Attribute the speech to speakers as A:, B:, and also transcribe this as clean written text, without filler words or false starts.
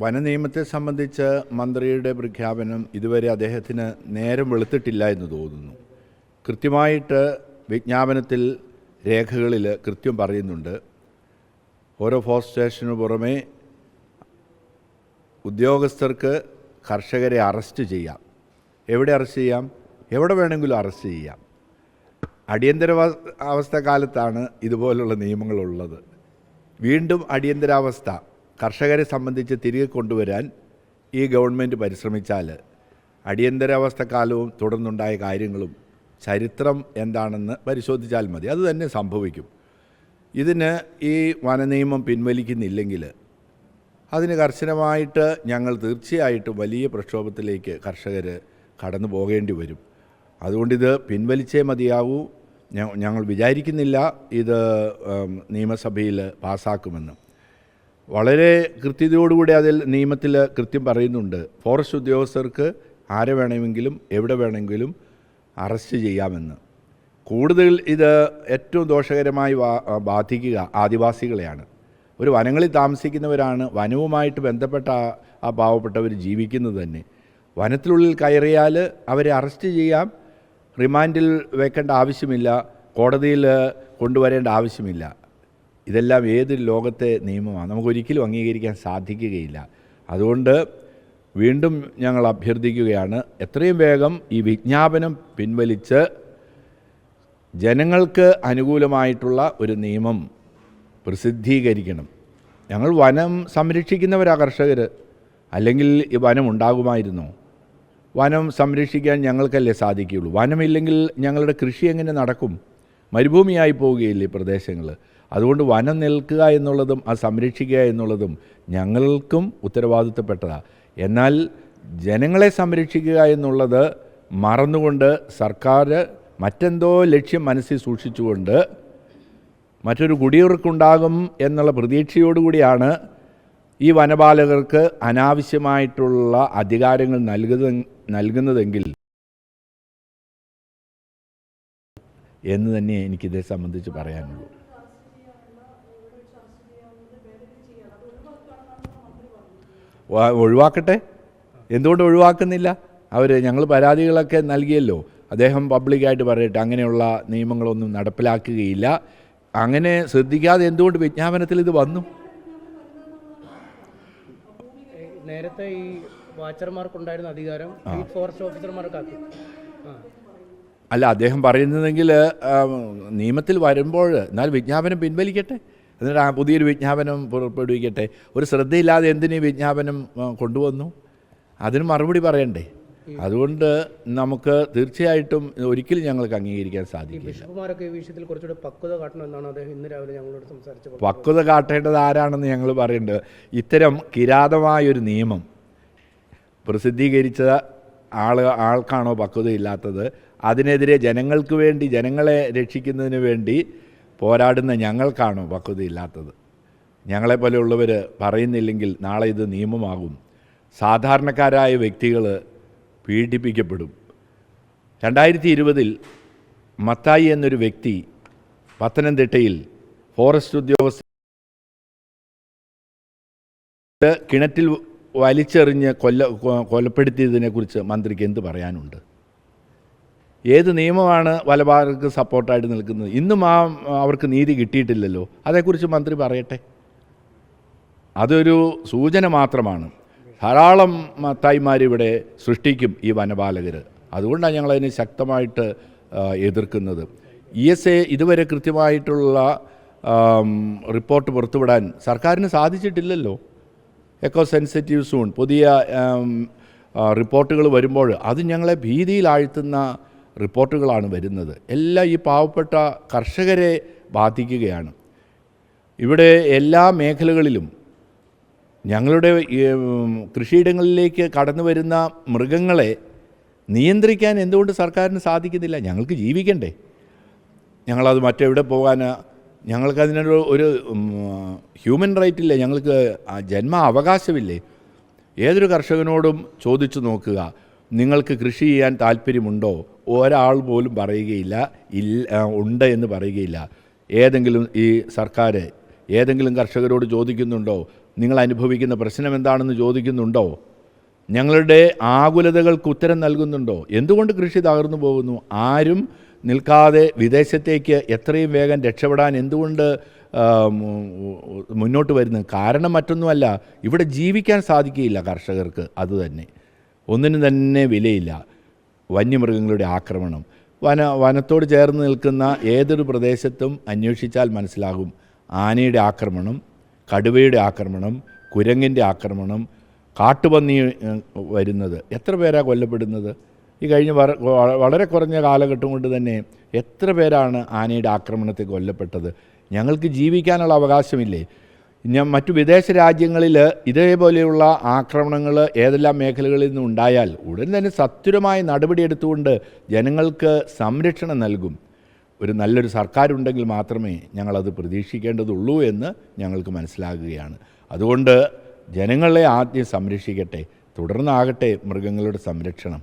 A: വനനിയമത്തെ സംബന്ധിച്ച് മന്ത്രിയുടെ പ്രഖ്യാപനം ഇതുവരെ അദ്ദേഹത്തിന് നേരം വെളുത്തിട്ടില്ല എന്ന് തോന്നുന്നു. കൃത്യമായിട്ട് വിജ്ഞാപനത്തിൽ രേഖകളിൽ കൃത്യം പറയുന്നുണ്ട്, ഓരോ ഫോറസ്റ്റ് സ്റ്റേഷനു പുറമെ ഉദ്യോഗസ്ഥർക്ക് കർഷകരെ അറസ്റ്റ് ചെയ്യാം. എവിടെ അറസ്റ്റ് ചെയ്യാം? എവിടെ വേണമെങ്കിലും അറസ്റ്റ് ചെയ്യാം. അടിയന്തരാവസ്ഥ കാലത്താണ് ഇതുപോലുള്ള നിയമങ്ങളുള്ളത്. വീണ്ടും അടിയന്തരാവസ്ഥ കർഷകരെ സംബന്ധിച്ച് തിരികെ കൊണ്ടുവരാൻ ഈ ഗവൺമെൻറ് പരിശ്രമിച്ചാൽ അടിയന്തരാവസ്ഥ കാലവും തുടർന്നുണ്ടായ കാര്യങ്ങളും ചരിത്രം എന്താണെന്ന് പരിശോധിച്ചാൽ മതി, അത് തന്നെ സംഭവിക്കും. ഇതിന് ഈ വനനിയമം പിൻവലിക്കുന്നില്ലെങ്കിൽ അതിന് കർശനമായിട്ട് ഞങ്ങൾ തീർച്ചയായിട്ടും വലിയ പ്രക്ഷോഭത്തിലേക്ക് കർഷകർ കടന്നു പോകേണ്ടി വരും. അതുകൊണ്ടിത് പിൻവലിച്ചേ മതിയാവൂ. ഞങ്ങൾ വിചാരിക്കുന്നില്ല ഇത് നിയമസഭയിൽ പാസ്സാക്കുമെന്ന്. വളരെ കൃത്യതയോടുകൂടി അതിൽ നിയമത്തിൽ കൃത്യം പറയുന്നുണ്ട്, ഫോറസ്റ്റ് ഉദ്യോഗസ്ഥർക്ക് ആരെ വേണമെങ്കിലും എവിടെ വേണമെങ്കിലും അറസ്റ്റ് ചെയ്യാമെന്ന്. കൂടുതൽ ഇത് ഏറ്റവും ദോഷകരമായി ബാധിക്കുക ആദിവാസികളെയാണ്. ഒരു വനങ്ങളിൽ താമസിക്കുന്നവരാണ്, വനവുമായിട്ട് ബന്ധപ്പെട്ട ആ പാവപ്പെട്ടവർ ജീവിക്കുന്നത് തന്നെ. വനത്തിനുള്ളിൽ കയറിയാൽ അവരെ അറസ്റ്റ് ചെയ്യാം, റിമാൻഡിൽ വെക്കേണ്ട ആവശ്യമില്ല, കോടതിയിൽ കൊണ്ടുവരേണ്ട ആവശ്യമില്ല. ഇതെല്ലാം ഏത് ലോകത്തെ നിയമമാണ്, നമുക്കൊരിക്കലും അംഗീകരിക്കാൻ സാധിക്കുകയില്ല. അതുകൊണ്ട് വീണ്ടും ഞങ്ങൾ അഭ്യർത്ഥിക്കുകയാണ്, എത്രയും വേഗം ഈ വിജ്ഞാപനം പിൻവലിച്ച് ജനങ്ങൾക്ക് അനുകൂലമായിട്ടുള്ള ഒരു നിയമം പ്രസിദ്ധീകരിക്കണം. ഞങ്ങൾ വനം സംരക്ഷിക്കുന്നവരാ കർഷകർ, അല്ലെങ്കിൽ ഈ വനം ഉണ്ടാകുമായിരുന്നോ? വനം സംരക്ഷിക്കാൻ ഞങ്ങൾക്കല്ലേ സാധിക്കുകയുള്ളൂ. വനമില്ലെങ്കിൽ ഞങ്ങളുടെ കൃഷി എങ്ങനെ നടക്കും? മരുഭൂമിയായി പോവുകയില്ലേ പ്രദേശങ്ങൾ? അതുകൊണ്ട് വനം നിൽക്കുക എന്നുള്ളതും അത് സംരക്ഷിക്കുക എന്നുള്ളതും ഞങ്ങൾക്കും ഉത്തരവാദിത്തപ്പെട്ടതാണ്. എന്നാൽ ജനങ്ങളെ സംരക്ഷിക്കുക എന്നുള്ളത് മറന്നുകൊണ്ട് സർക്കാർ മറ്റെന്തോ ലക്ഷ്യം മനസ്സിൽ സൂക്ഷിച്ചുകൊണ്ട് മറ്റൊരു കുടിയിറക്കുണ്ടാകും എന്നുള്ള പ്രതീക്ഷയോടുകൂടിയാണ് ഈ വനപാലകർക്ക് അനാവശ്യമായിട്ടുള്ള അധികാരങ്ങൾ നൽകുന്നതെങ്കിൽ എന്ന് തന്നെ എനിക്കിതേ സംബന്ധിച്ച് പറയാനുള്ളൂ. ഒഴിവാക്കട്ടെ, എന്തുകൊണ്ട് ഒഴിവാക്കുന്നില്ല? ഞങ്ങൾ പരാതികളൊക്കെ നൽകിയല്ലോ. അദ്ദേഹം പബ്ലിക്കായിട്ട് പറയട്ടെ, അങ്ങനെയുള്ള നിയമങ്ങളൊന്നും നടപ്പിലാക്കുകയില്ല. അങ്ങനെ ശ്രദ്ധിക്കാതെ എന്തുകൊണ്ട് വിജ്ഞാപനത്തിൽ ഇത് വന്നു?
B: നേരത്തെ ഈ വാച്ചർമാർക്കുണ്ടായിരുന്ന അധികാരം ഫോറസ്റ്റ് ഓഫീസർമാർക്കാക്കി.
A: അല്ല, അദ്ദേഹം പറയുന്നതെങ്കിൽ നിയമത്തിൽ വരുമ്പോൾ എന്നാൽ വിജ്ഞാപനം പിൻവലിക്കട്ടെ, എന്നിട്ട് പുതിയൊരു വിജ്ഞാപനം പുറപ്പെടുവിക്കട്ടെ. ഒരു ശ്രദ്ധയില്ലാതെ എന്തിനീ വിജ്ഞാപനം കൊണ്ടുവന്നു? അതിന് മറുപടി പറയണ്ടേ? അതുകൊണ്ട് നമുക്ക് തീർച്ചയായിട്ടും ഒരിക്കലും ഞങ്ങൾക്ക് അംഗീകരിക്കാൻ സാധിക്കില്ല. പക്വത കാട്ടേണ്ടത് ആരാണെന്ന് ഞങ്ങൾ പറയേണ്ടത്. ഇത്തരം കിരാതമായൊരു നിയമം പ്രസിദ്ധീകരിച്ച ആൾക്കാണോ പക്വതയില്ലാത്തത്? അതിനെതിരെ ജനങ്ങൾക്ക് വേണ്ടി, ജനങ്ങളെ രക്ഷിക്കുന്നതിന് വേണ്ടി പോരാടുന്ന ഞങ്ങൾക്കാണോ പക്വതയില്ലാത്തത്? ഞങ്ങളെപ്പോലെയുള്ളവർ പറയുന്നില്ലെങ്കിൽ നാളെ ഇത് നിയമമാകും. സാധാരണക്കാരായ വ്യക്തികൾ പീഡിപ്പിക്കപ്പെടും. 2020 മത്തായി എന്നൊരു വ്യക്തി പത്തനംതിട്ടയിൽ ഫോറസ്റ്റ് ഉദ്യോഗസ്ഥ കിണറ്റിൽ വലിച്ചെറിഞ്ഞ് കൊലപ്പെടുത്തിയതിനെക്കുറിച്ച് മന്ത്രിക്ക് എന്ത് പറയാനുണ്ട്? ഏത് നിയമമാണ് വലപാലകർക്ക് സപ്പോർട്ടായിട്ട് നിൽക്കുന്നത്? ഇന്നും അവർക്ക് നീതി കിട്ടിയിട്ടില്ലല്ലോ. അതേക്കുറിച്ച് മന്ത്രി പറയട്ടെ. അതൊരു സൂചന മാത്രമാണ്. ധാരാളം മത്തായിമാരിവിടെ സൃഷ്ടിക്കും ഈ വനപാലകർ. അതുകൊണ്ടാണ് ഞങ്ങളതിനെ ശക്തമായിട്ട് എതിർക്കുന്നത്. ESA ഇതുവരെ കൃത്യമായിട്ടുള്ള റിപ്പോർട്ട് പുറത്തുവിടാൻ സർക്കാരിന് സാധിച്ചിട്ടില്ലല്ലോ. എക്കോ സെൻസിറ്റീവ് സോൺ പുതിയ റിപ്പോർട്ടുകൾ വരുമ്പോൾ അത് ഞങ്ങളെ ഭീതിയിലാഴ്ത്തുന്ന റിപ്പോർട്ടുകളാണ് വരുന്നത്. എല്ലാം ഈ പാവപ്പെട്ട കർഷകരെ ബാധിക്കുകയാണ്. ഇവിടെ എല്ലാ മേഖലകളിലും ഞങ്ങളുടെ കൃഷിയിടങ്ങളിലേക്ക് കടന്നു വരുന്ന മൃഗങ്ങളെ നിയന്ത്രിക്കാൻ എന്തുകൊണ്ട് സർക്കാരിന് സാധിക്കുന്നില്ല? ഞങ്ങൾക്ക് ജീവിക്കണ്ടേ? ഞങ്ങളത് മറ്റെവിടെ പോകാനാ? ഞങ്ങൾക്കതിനൊരു ഹ്യൂമൻ റൈറ്റ് ഇല്ലേ? ഞങ്ങൾക്ക് ജന്മ അവകാശമില്ലേ? ഏതൊരു കർഷകനോടും ചോദിച്ചു നോക്കുക, നിങ്ങൾക്ക് കൃഷി ചെയ്യാൻ താല്പര്യമുണ്ടോ? ഒരാൾ പോലും പറയുകയില്ല ഉണ്ട് എന്ന് പറയുകയില്ല. ഏതെങ്കിലും ഈ സർക്കാർ ഏതെങ്കിലും കർഷകരോട് ചോദിക്കുന്നുണ്ടോ നിങ്ങൾ അനുഭവിക്കുന്ന പ്രശ്നം എന്താണെന്ന് ചോദിക്കുന്നുണ്ടോ? ഞങ്ങളുടെ ആകുലതകൾക്ക് ഉത്തരം നൽകുന്നുണ്ടോ? എന്തുകൊണ്ട് കൃഷി തകർന്നു പോകുന്നു? ആരും നിൽക്കാതെ വിദേശത്തേക്ക് എത്രയും വേഗം രക്ഷപ്പെടാൻ എന്തുകൊണ്ട് മുന്നോട്ട് വരുന്നത്? കാരണം മറ്റൊന്നുമല്ല, ഇവിടെ ജീവിക്കാൻ സാധിക്കുകയില്ല കർഷകർക്ക്. അതുതന്നെ, ഒന്നിനും തന്നെ വിലയില്ല. വന്യമൃഗങ്ങളുടെ ആക്രമണം, വനത്തോട് ചേർന്ന് നിൽക്കുന്ന ഏതൊരു പ്രദേശത്തും അന്വേഷിച്ചാൽ മനസ്സിലാകും. ആനയുടെ ആക്രമണം, കടുവയുടെ ആക്രമണം, കുരങ്ങിൻ്റെ ആക്രമണം, കാട്ടുപന്നി വരുന്നത്. എത്ര പേരാണ് കൊല്ലപ്പെടുന്നത്? ഈ കഴിഞ്ഞ വളരെ കുറഞ്ഞ കാലഘട്ടം കൊണ്ട് തന്നെ എത്ര പേരാണ് ആനയുടെ ആക്രമണത്തിൽ കൊല്ലപ്പെട്ടത്? ഞങ്ങൾക്ക് ജീവിക്കാനുള്ള അവകാശമില്ലേ? മറ്റു വിദേശ രാജ്യങ്ങളിൽ ഇതേപോലെയുള്ള ആക്രമണങ്ങൾ ഏതെല്ലാം മേഖലകളിൽ നിന്നും ഉണ്ടായാൽ ഉടൻ തന്നെ സത്വരമായ നടപടിയെടുത്തുകൊണ്ട് ജനങ്ങൾക്ക് സംരക്ഷണം നൽകും. ഒരു നല്ലൊരു സർക്കാരുണ്ടെങ്കിൽ മാത്രമേ ഞങ്ങളത് പ്രതീക്ഷിക്കേണ്ടതുള്ളൂ എന്ന് ഞങ്ങൾക്ക് മനസ്സിലാകുകയാണ്. അതുകൊണ്ട് ജനങ്ങളെ ആദ്യം സംരക്ഷിക്കട്ടെ, തുടർന്നാകട്ടെ മൃഗങ്ങളുടെ സംരക്ഷണം.